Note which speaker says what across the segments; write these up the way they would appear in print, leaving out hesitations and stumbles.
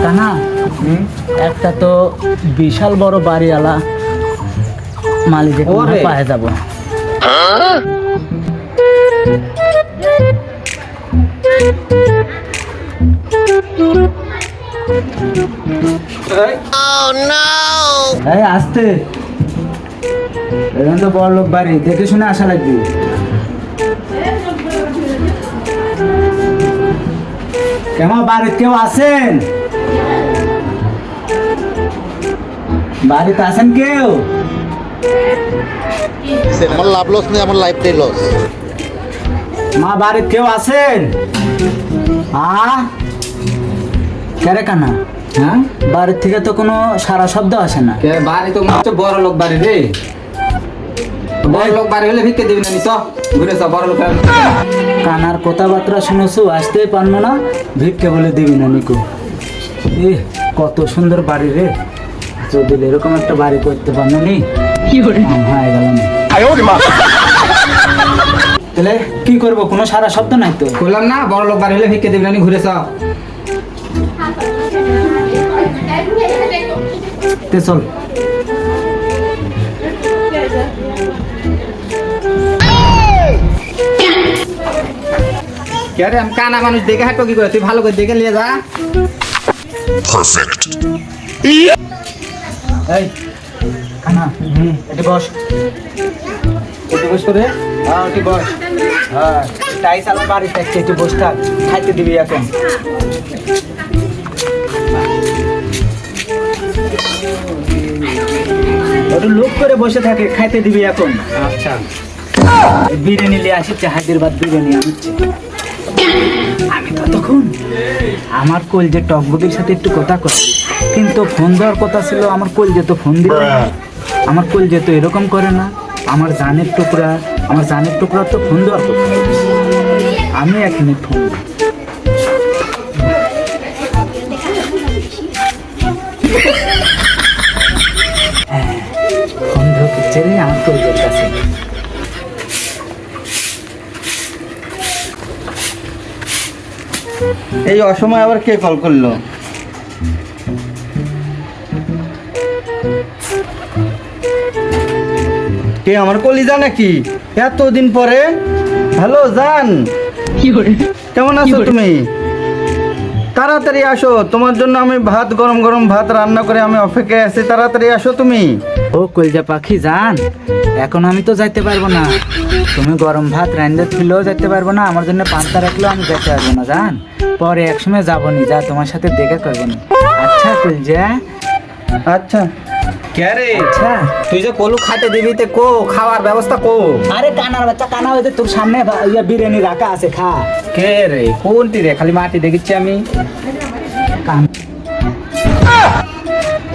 Speaker 1: কানা একটা তো বিশাল বড় বাড়িওয়ালা মালিকের পায়ে যাব। আসতে এখন তো বড় লোক বাড়ি, দেখে শুনে আসা লাগবে। কেমন বাড়িতে কেউ আছেন? বাড়িতে আছেন কেউ?
Speaker 2: আমার লাভ লস নেই, আমার লাইফটাই লস।
Speaker 1: মা বাড়িতে কেউ আছেন? কেরে কানা? হ্যাঁ, বাড়ির থেকে তো কোনো সারা শব্দ আসে না।
Speaker 3: বাড়ি তো মনে বড় লোক বাড়ি রে, বড় লোক বাড়ি হলে ভিক্ষে দিবি না, নিস ঘুরে সব বড় লোক।
Speaker 1: কানার কথাবার্তা শুনেছু, আসতেই পারবো না, ভিক্ষে বলে দিবি না নিকো। এ কত সুন্দর বাড়ি রে, যদি এরকম একটা বাড়ি করতে পারলো নি হয়ে গেল না। তাহলে কি করবো, কোনো সারা শব্দ নাই তো?
Speaker 3: বললাম না বড় লোক বাড়ি হলে ভিক্ষে দিবি না, ঘুরে সব।
Speaker 1: চল
Speaker 3: আমি কানা মানুষ দেখে হাঁটো কি করে, তুই ভালো করে দেখে নিয়ে যা।
Speaker 1: এই কানা, এটি বস, এটি বস করে। হ্যাঁ এটি বস। হ্যাঁ টাইস আমার বাড়ি থাকছে, এটি বস থাক, খাইতে দিবি এখন। একটু লোক করে বসে থাকে, খাইতে দিবি এখন।
Speaker 3: আচ্ছা
Speaker 1: বিরিয়ানি নিয়ে আসছে, হায়দ্রাবাদ বিরিয়ানি আনছে। আমি তো তখন আমার কলজে টকবুকের সাথে একটু কথা কই, কিন্তু ফোন দেওয়ার কথা ছিল, আমার কলজে তো ফোন দিল না। আমার কলজে তো এরকম করে না, আমার জানের টুকরা, আমার জানের টুকরা তো ফোন দেওয়ার কথা। আমি 1 মিনিট ফোন দিই। হ্যাঁ ফোন ঢুকছে রে আমার কলজের কাছে।
Speaker 2: এই অসময় আবার কে কল করলো? কে, আমার কলিজা নাকি? এতদিন পরে। হ্যালো জান, কেমন আছো তুমি? তাড়াতাড়ি আসো, তোমার জন্য আমি ভাত, গরম গরম ভাত রান্না করে আমি অপেক্ষায় আছি, তাড়াতাড়ি আসো তুমি।
Speaker 1: ও কলজা পাখি জান, এখন আমি তো যাইতে পারবো না। তুমি গরম ভাত রান্না তুলেও যেতে পারবো না, আমার জন্য পান্তা রাখলেও আমি যেতে পারবো না জান। পরে একসময় যাবো নি, যা তোমার সাথে দেখা করবো না। আচ্ছা কলজা,
Speaker 3: আচ্ছা কে রে?
Speaker 1: আচ্ছা
Speaker 3: তুই যে কলু খাইতে দিবি তে কো, খাওয়ার ব্যবস্থা কো।
Speaker 1: আরে কানার বাচ্চা, কানা হইতে তোর সামনে বিরিয়ানি রাখা আছে, খা।
Speaker 3: কে রে, কোনটি রে? খালি মাটি দেখেছি আমি।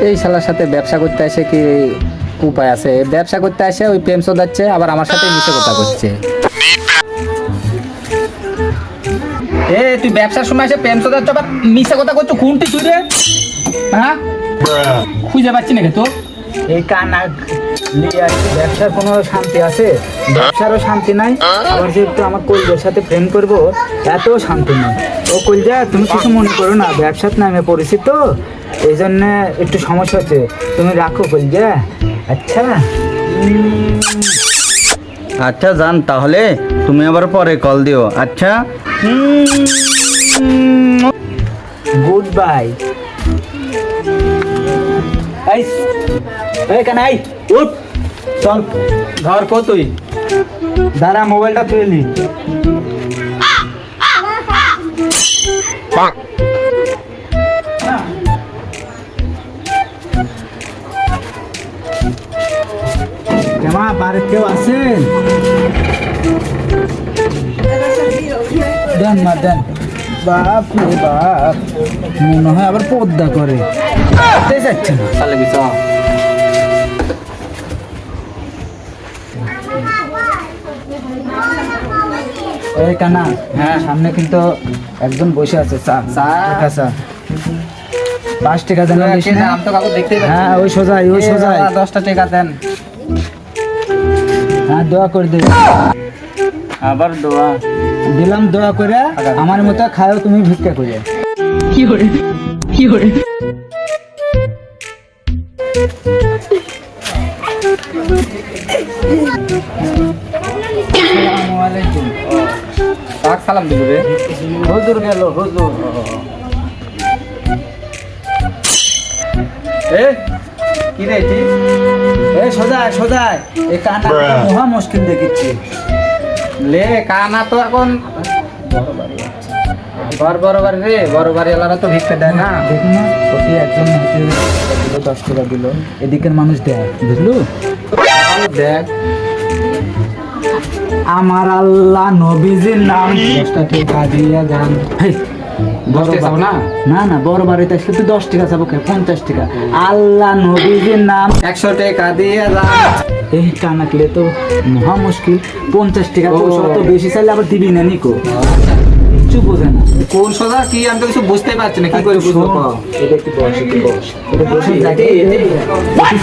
Speaker 3: এই শালার সাথে ব্যবসা করতে আসে কি উপায় আছে? ব্যবসা করতে আসে ওই প্রেম শোধাচ্ছে, আবার আমার সাথে মিশে কথা করছে। এ তুই ব্যবসার সময় এসে প্রেম শোধাচ্ছ, আবার মিশে কথা করছো, কোনটি তুই রে? হ্যাঁ খুঁজে পাচ্ছি নাকি তো?
Speaker 1: এই কানা ব্যবসার কোনো শান্তি আছে? ব্যবসারও শান্তি নাই, আবার যেহেতু আমার কলজার সাথে প্রেম করবো এত শান্তি নাই। ও কলজা, তুমি কিছু মনে করো না, ব্যবসার নামে পড়েছি তো, এই জন্য একটু সমস্যা হচ্ছে, তুমি রাখো কলজা। আচ্ছা
Speaker 2: আচ্ছা জান, তাহলে তুমি আবার পরে কল দিও। আচ্ছা,
Speaker 1: গুড বাই। এই কানাই উঠ, চল।
Speaker 3: ধর কো তুই,
Speaker 1: দাঁড়া মোবাইলটা তুলে নি। কেমন বাড়িতে কেউ আছেন? দেন মা দেন। বাপ রে বাপ, মনে হয় আবার পদ্মা করে যাচ্ছে না।
Speaker 3: তাহলে কিছু
Speaker 1: এই কানা, হ্যাঁ সামনে কিন্তু একজন বসে আছে, চা চা চা 5 টাকা দেন।
Speaker 3: আমি তো কাকু দেখতেই পাচ্ছি।
Speaker 1: হ্যাঁ ওই সোজাই, ওই সোজাই।
Speaker 3: 10টা টাকা দেন।
Speaker 1: হ্যাঁ দোয়া করে দে।
Speaker 2: আবার দোয়া।
Speaker 1: দিলাম দোয়া করে, আমার মতো খাও তুমি ভিক্ষা করে। আসসালামু আলাইকুম।
Speaker 3: কাক সালাম দিবি রে?
Speaker 1: হুজুর গেল, হুজুর।
Speaker 2: এ কি রে ঠিক?
Speaker 1: এ সদায় সদায়, এই কানা মহা মুশকিল দেখিচ্ছি।
Speaker 3: লে কানা তো এখন বড় বাড়ি রে, বড় বাড়ি এলারা তো ভিক্ষা দেয় না।
Speaker 1: দেখি না, প্রতি একজন হাতে 10 টাকা দিল, এদিকের মানুষ দেয়, বুঝলু?
Speaker 3: দেখ
Speaker 1: আমার আল্লাহ নবীজির নাম 10 টাকা দিয়া যান। হেই, বড়
Speaker 3: টাকা চাও না?
Speaker 1: না না, বড় বাড়িতে আসলে তুই 10 টাকা চাবো, 50 টাকা। আল্লাহ নবীজির নাম
Speaker 3: 100 টাকা দিয়ে যা।
Speaker 1: এই টানা কিলে তো মহা মুশকিল। 50 টাকা তো শত বেশি চাইলে আবার দিবি না নিকো, কিছু বোঝে না।
Speaker 3: কোন সোজা কি আমি তো কিছু বুঝতেই পারছি না, কি করে বুঝবো?
Speaker 1: এটা কি বস, এটা বস, এটা বসে যাকে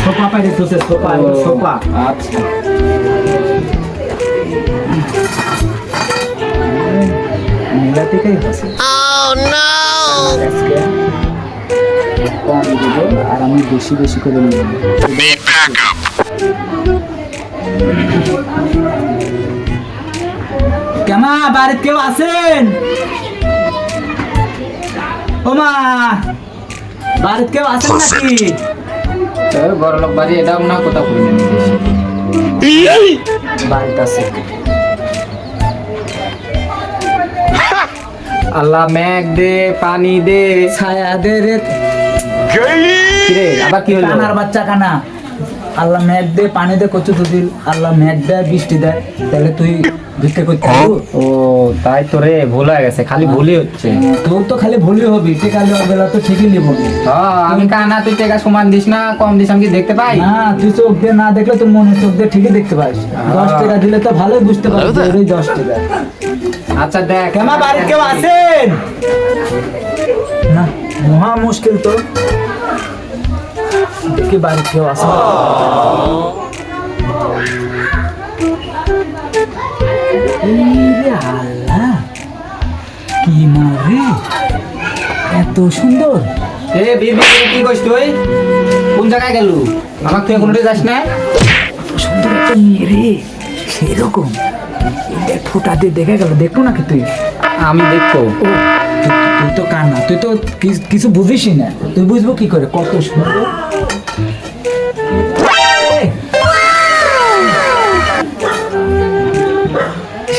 Speaker 1: সোফা পাইছে, তো সোফা সোফা।
Speaker 3: আচ্ছা
Speaker 1: মেলা থেকেই হচ্ছে। আজকে কম দেবো আর আমি বেশি বেশি করে নেব। কেমা বাড়িতে কেউ আছেন? ও মা, বাড়িতে কেউ আছেন নাকি?
Speaker 3: বড় লোক বাড়ি, এটাও না কোথাও করে নেন
Speaker 1: বাড়িতে আছে।
Speaker 3: আল্লাহ মেঘ দে, পানি দে,
Speaker 1: ছায়া দে রে।
Speaker 3: কিরে আবার কি হলো?
Speaker 1: কানার বাচ্চা কানা। আল্লাহ মেঘ দে, পানি দে, কচু তো দিল। আল্লাহ মেঘ দেয়, বৃষ্টি দেয়, তাহলে তুই ভিক্ষা করতে পারবো?
Speaker 3: ও তাই তো রে, ভুল হয়ে গেছে, খালি ভুলই হচ্ছে।
Speaker 1: তোর তো খালি ভুলই হবি, টেকা নেওয়ার বেলা তো ঠিকই নিব।
Speaker 3: আমি কানা, তুই টাকা সমান দিস না, কম দিস, আমি কি দেখতে পাই?
Speaker 1: না, তুই চোখ দিয়ে না দেখলে তোর মনে চোখ দিয়ে ঠিকই দেখতে পাস। 10 টাকা দিলে তো ভালোই বুঝতে পারবি যে ওই 10 টাকা।
Speaker 3: আচ্ছা দেখ
Speaker 1: কেমা বাড়িতে কেউ আছেন? না, মহা মুশকিল তো। দেখি বাড়িতে কেউ আছে। ইরে আল্লাহ, কি মারে, এত সুন্দর।
Speaker 3: এ বিবি কি কইছ তুই? কোন জায়গায় গেলু? আমাকে তুই কোনটা যাস না?
Speaker 1: সুন্দর একটা মেয়ে রে, সেরকম। দেখ ফোটা দিয়ে দেখে গেল, দেখবো নাকি তুই?
Speaker 3: আমি দেখবো।
Speaker 1: ও, তুই তো কান্না, তুই তো কিছু বুঝিসই না, তুই বুঝবো কি করে কত সুন্দর।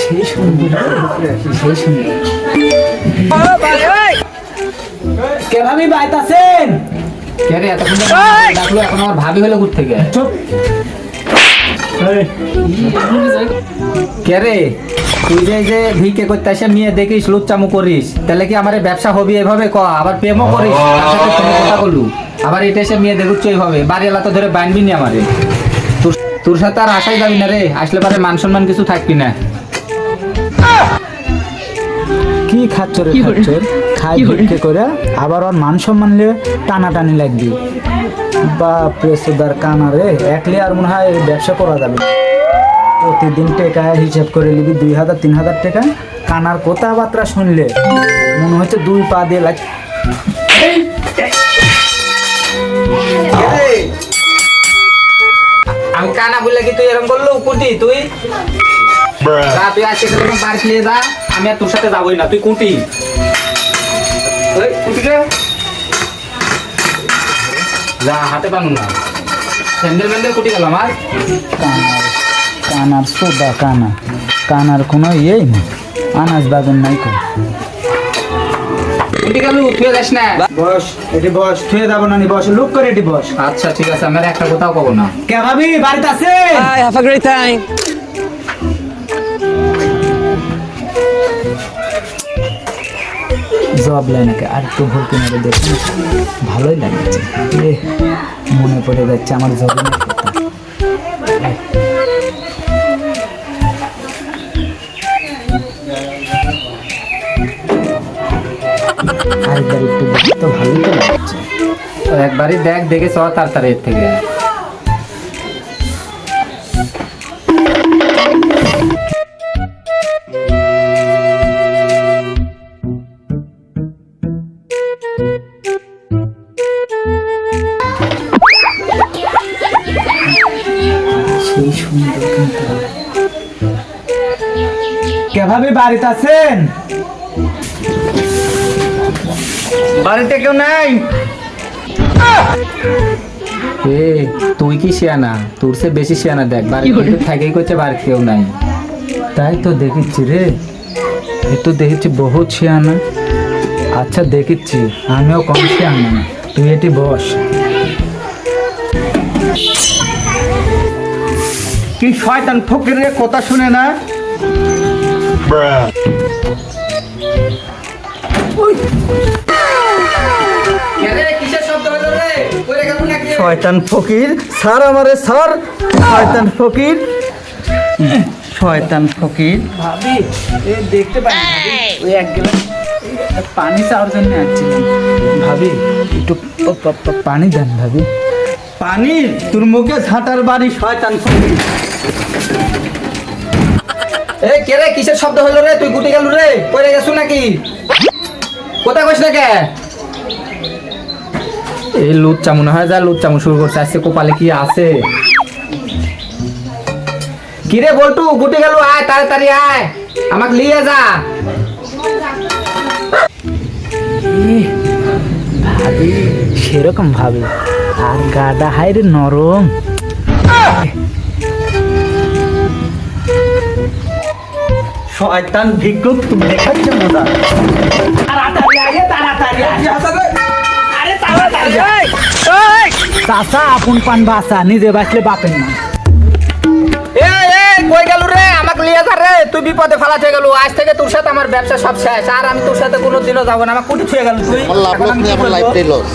Speaker 1: সেই সুন্দর, সেই সুন্দর। কে ভাবি বাইত আছেন?
Speaker 3: কে রে এতক্ষণ ডাকলো, এখন আমার ভাবি হলো কোথা থেকে?
Speaker 1: চুপ।
Speaker 3: কে রে তুই যে ভিক্ষে করতে আসে মেয়ে দেখিস, লুচ্চামু করিস, তাহলে কি আমার এই ব্যবসা হবি এভাবে? ক আবার প্রেমও করিস, তার সাথে তুমি কথা বললু, আবার এটা এসে মেয়ে দেখুচ্ছ এইভাবে, বাড়িওয়ালা তো ধরে বানবি নি আমারে। তোর সাথে আর আসাই যাবি না রে, আসলে পারে মান সম্মান কিছু থাকবি না।
Speaker 1: কি খাচ্ছ রে, খাচ্ছ খাই ভিক্ষে করে, আবার ওর মান সম্মান নিয়ে টানাটানি লাগবি। বাপরে সুদার কানা রে, একলে আর মনে হয় ব্যবসা করা যাবে না। প্রতিদিন টাকা হিসাব করে নিবি 2000 3000 টাকা। কানার কথাবার্তা শুনলে মনে হচ্ছে 2 পা দিয়ে লাগ।
Speaker 3: আমি কানা বললে কি তুই এরকম করলো কুটি? তুই যা, তুই আজকে বাড়ি নিয়ে যা, আমি আর তোর সাথে যাবোই না। তুই কুটি কুটিকে যা, হাতে পানু না, স্যান্ডেল ম্যান্ডেল কুটি গেল আমার।
Speaker 1: কানার সোদা কানা, কানার কোনো ইয়েই নেই, আনাজ বাগুন নাই কো।
Speaker 3: কুটি গেল, তুই যাস না।
Speaker 1: বস, এটি বস, থুয়ে যাবো না, বস, লুক করে এটি বস।
Speaker 3: আচ্ছা ঠিক আছে, আমি আর একটা কোথাও কব না।
Speaker 1: কে ভাবি বাড়িতে আছে?
Speaker 4: Bye, have a great time.
Speaker 1: জব লাইনাকে আর একটু ভুল কিনারে দেখুন, ভালোই লাগছে। মনে পড়ে যাচ্ছে আমার জব লাইনের কথা। আরেকবার একটু দেখি তো ভালোই তো লাগছে।
Speaker 3: একবারই দেখ, দেখে চ তাড়াতাড়ি এর থেকে।
Speaker 1: কে ভাবি বাড়িতে আছেন?
Speaker 2: বাড়িতে কেউ নাই?
Speaker 3: এ তুই কি শিয়ানা? তোর সে বেশি শিয়ানা দেখ, বাড়িতে থাকেই করছে বাড়িতে কেউ নাই।
Speaker 1: তাই তো দেখিচ্ছি রে, এ তো দেখেছি বহুত শিয়ানা। আচ্ছা দেখিচ্ছি, আমিও কম শিয়ানা না, তুই এটি বস।
Speaker 2: কি শয়তান ফকিরের কথা শুনে না?
Speaker 3: কিসের শব্দ হলো রে? কইরে গেল নাকি?
Speaker 2: শয়তান ফকির, স্যার আমারে স্যার, শয়তান ফকির, শয়তান ফকির।
Speaker 1: ভাবি এ দেখতে পাই না ভাবি, ওই এক গ্লাস পানি চাওয়ার জন্য আসছিলাম। ভাবি একটু পানি দেন ভাবি।
Speaker 2: পানি? তোর মুখে ঝাঁটার বাড়ি, শয়তান ফকির।
Speaker 3: এ কে রে, কিসের শব্দ হলো রে? তুই গুটি গেল রে? কইরে গেছু নাকি? কোথায় কইছ না কে? এই লুচ্চা মনে হয়, যা লুচ্চামু শুরু করছে আজকে, কপালে কি আছে? কি রে বল্টু, গুটি গেল, আয় তাড়াতাড়ি আয়, আমাকে নিয়ে যা।
Speaker 1: ইহ, ভাবি সেরকম ভাবি, আর গাডা হাইরে নরম।
Speaker 2: শয়তান ভিক্ষুক, তুমি দেখাচ্ছ মজা।
Speaker 1: চাচা আপন পান বাসা, নিজে বাঁচলে বাপের না।
Speaker 3: এ এ কই গেল রে? আমাকে নিয়ে যা রে, তুই বিপদে ফেলাতে গেল। আজ থেকে তোর সাথে আমার ব্যবসা সব শেষ, আর আমি তোর সাথে কোনোদিনও যাবো না। আমার কুটি ছুঁয়ে গেল তুই।
Speaker 4: আমার লাভ লস নেই, আমার লাইফটাই লস।